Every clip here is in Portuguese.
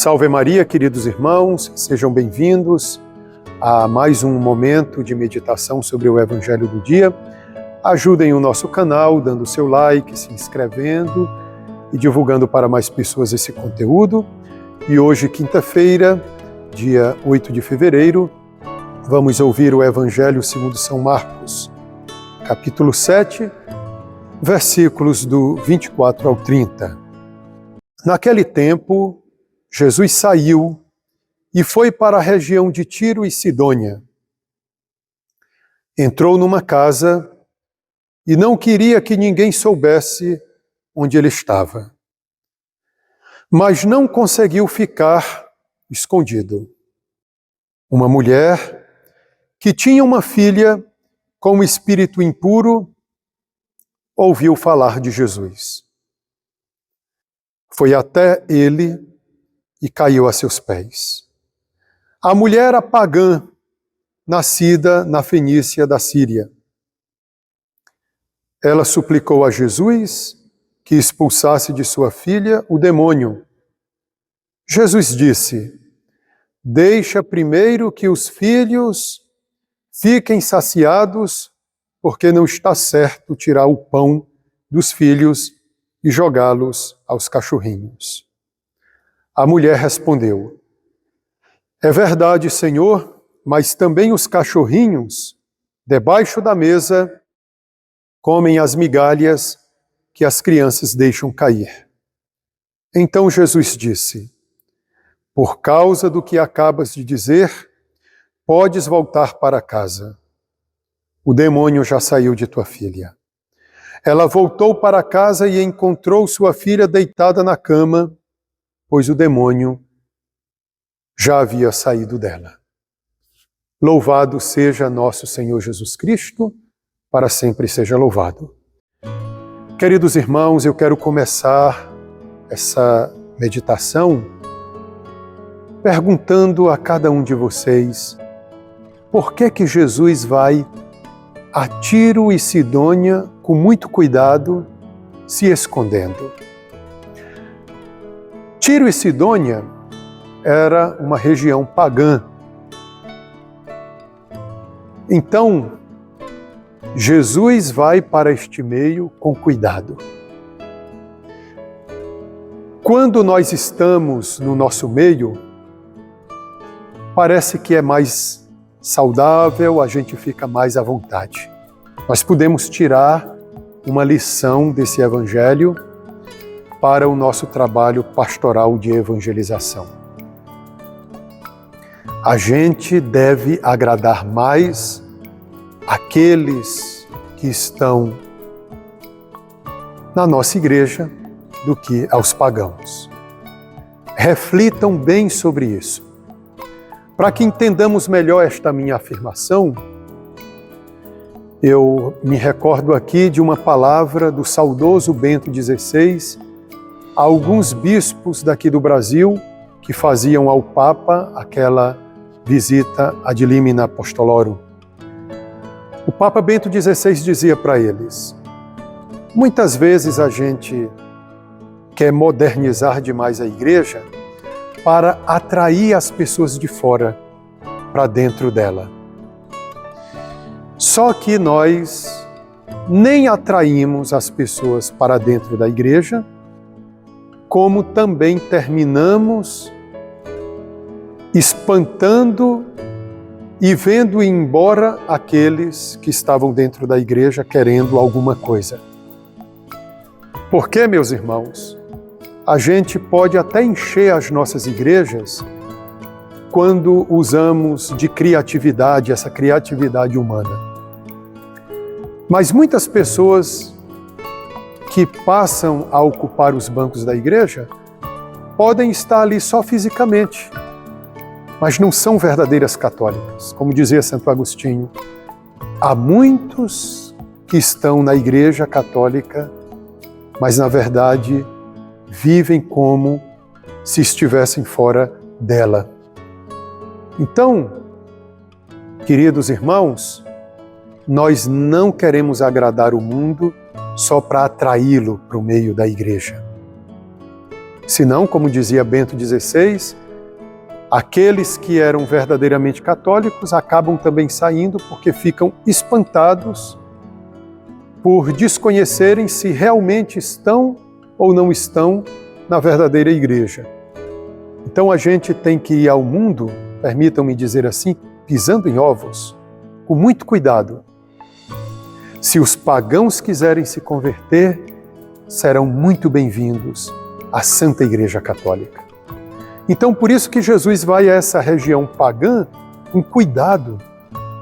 Salve Maria, queridos irmãos, sejam bem-vindos a mais um momento de meditação sobre o Evangelho do dia. Ajudem o nosso canal dando seu like, se inscrevendo e divulgando para mais pessoas esse conteúdo. E hoje, quinta-feira, dia 8 de fevereiro, vamos ouvir o Evangelho segundo São Marcos, capítulo 7, versículos do 24 ao 30. Naquele tempo, Jesus saiu e foi para a região de Tiro e Sidônia. Entrou numa casa e não queria que ninguém soubesse onde ele estava. Mas não conseguiu ficar escondido. Uma mulher que tinha uma filha com um espírito impuro ouviu falar de Jesus. Foi até ele e caiu a seus pés. A mulher era pagã, nascida na Fenícia da Síria. Ela suplicou a Jesus que expulsasse de sua filha o demônio. Jesus disse: "Deixa primeiro que os filhos fiquem saciados, porque não está certo tirar o pão dos filhos e jogá-los aos cachorrinhos." A mulher respondeu: "É verdade, Senhor, mas também os cachorrinhos, debaixo da mesa, comem as migalhas que as crianças deixam cair." Então Jesus disse: "Por causa do que acabas de dizer, podes voltar para casa. O demônio já saiu de tua filha." Ela voltou para casa e encontrou sua filha deitada na cama, pois o demônio já havia saído dela. Louvado seja nosso Senhor Jesus Cristo, para sempre seja louvado. Queridos irmãos, eu quero começar essa meditação perguntando a cada um de vocês por que Jesus vai a Tiro e Sidônia com muito cuidado, se escondendo. Tiro e Sidônia era uma região pagã. Então, Jesus vai para este meio com cuidado. Quando nós estamos no nosso meio, parece que é mais saudável, a gente fica mais à vontade. Nós podemos tirar uma lição desse Evangelho para o nosso trabalho pastoral de evangelização. A gente deve agradar mais aqueles que estão na nossa igreja do que aos pagãos. Reflitam bem sobre isso. Para que entendamos melhor esta minha afirmação, eu me recordo aqui de uma palavra do saudoso Bento XVI, a alguns bispos daqui do Brasil que faziam ao Papa aquela visita ad limina apostolorum. O Papa Bento XVI dizia para eles: muitas vezes a gente quer modernizar demais a igreja para atrair as pessoas de fora para dentro dela. Só que nós nem atraímos as pessoas para dentro da igreja, como também terminamos espantando e vendo ir embora aqueles que estavam dentro da igreja querendo alguma coisa. Porque, meus irmãos, a gente pode até encher as nossas igrejas quando usamos de criatividade, essa criatividade humana. Mas muitas pessoas que passam a ocupar os bancos da igreja podem estar ali só fisicamente, mas não são verdadeiras católicas. Como dizia Santo Agostinho, há muitos que estão na igreja católica, mas na verdade vivem como se estivessem fora dela. Então, queridos irmãos, nós não queremos agradar o mundo só para atraí-lo para o meio da igreja. Senão, como dizia Bento XVI, aqueles que eram verdadeiramente católicos acabam também saindo porque ficam espantados por desconhecerem se realmente estão ou não estão na verdadeira igreja. Então a gente tem que ir ao mundo, permitam-me dizer assim, pisando em ovos, com muito cuidado. Se os pagãos quiserem se converter, serão muito bem-vindos à Santa Igreja Católica. Então, por isso que Jesus vai a essa região pagã com cuidado,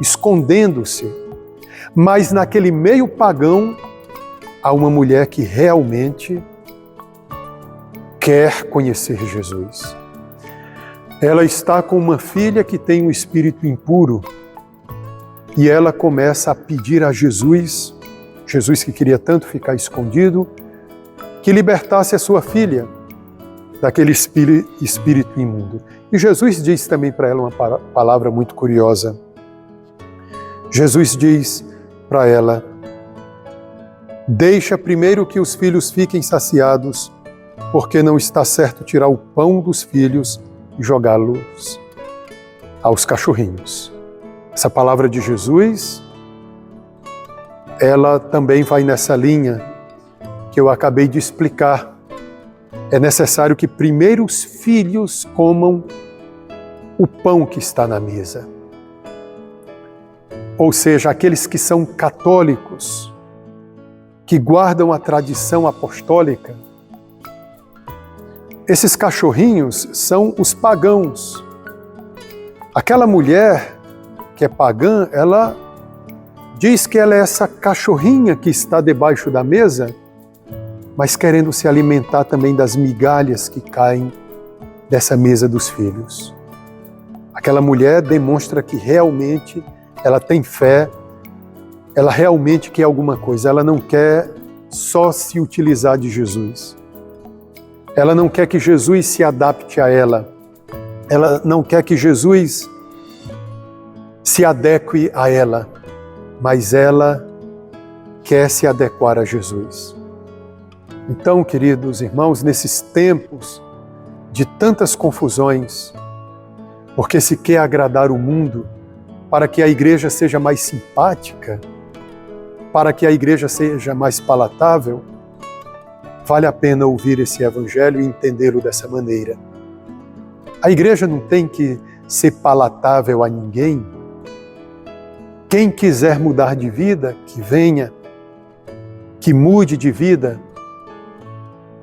escondendo-se. Mas naquele meio pagão, há uma mulher que realmente quer conhecer Jesus. Ela está com uma filha que tem um espírito impuro e ela começa a pedir a Jesus, Jesus que queria tanto ficar escondido, que libertasse a sua filha daquele espírito imundo. E Jesus diz também para ela uma palavra muito curiosa. Jesus diz para ela: deixa primeiro que os filhos fiquem saciados, porque não está certo tirar o pão dos filhos e jogá-los aos cachorrinhos. Essa palavra de Jesus, ela também vai nessa linha que eu acabei de explicar. É necessário que primeiro os filhos comam o pão que está na mesa. Ou seja, aqueles que são católicos, que guardam a tradição apostólica, esses cachorrinhos são os pagãos. Aquela mulher que é pagã, ela diz que ela é essa cachorrinha que está debaixo da mesa, mas querendo se alimentar também das migalhas que caem dessa mesa dos filhos. Aquela mulher demonstra que realmente ela tem fé, ela realmente quer alguma coisa, ela não quer só se utilizar de Jesus. Ela não quer que Jesus se adapte a ela, ela não quer que Jesus se adeque a ela, mas ela quer se adequar a Jesus. Então, queridos irmãos, nesses tempos de tantas confusões, porque se quer agradar o mundo, para que a igreja seja mais simpática, para que a igreja seja mais palatável, vale a pena ouvir esse evangelho e entendê-lo dessa maneira. A igreja não tem que ser palatável a ninguém. Quem quiser mudar de vida, que venha, que mude de vida.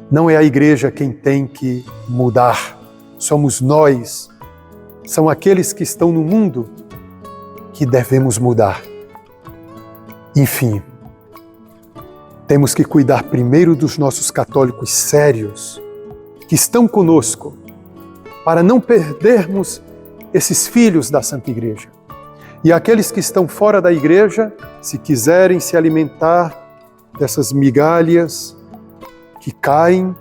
Não é a igreja quem tem que mudar, somos nós, são aqueles que estão no mundo que devemos mudar. Enfim, temos que cuidar primeiro dos nossos católicos sérios, que estão conosco, para não perdermos esses filhos da Santa Igreja. E aqueles que estão fora da igreja, se quiserem se alimentar dessas migalhas que caem,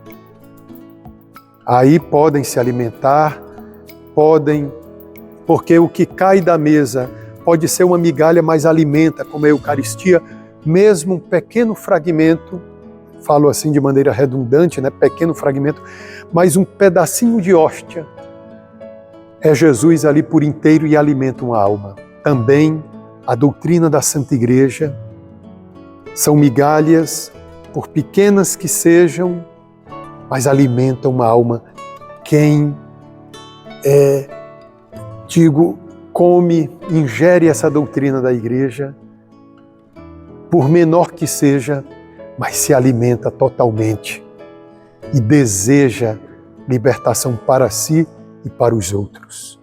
aí podem se alimentar, podem, porque o que cai da mesa pode ser uma migalha, mas alimenta, como a Eucaristia, mesmo um pequeno fragmento, falo assim de maneira redundante, né? Pequeno fragmento, mas um pedacinho de hóstia, é Jesus ali por inteiro e alimenta uma alma. Também a doutrina da Santa Igreja são migalhas, por pequenas que sejam, mas alimentam uma alma. Quem come, ingere essa doutrina da Igreja, por menor que seja, mas se alimenta totalmente e deseja libertação para si e para os outros.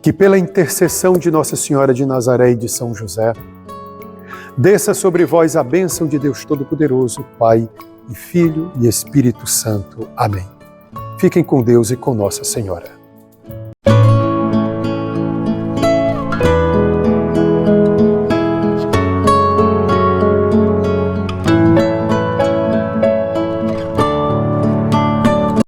Que pela intercessão de Nossa Senhora de Nazaré e de São José, desça sobre vós a bênção de Deus Todo-Poderoso, Pai e Filho e Espírito Santo. Amém. Fiquem com Deus e com Nossa Senhora.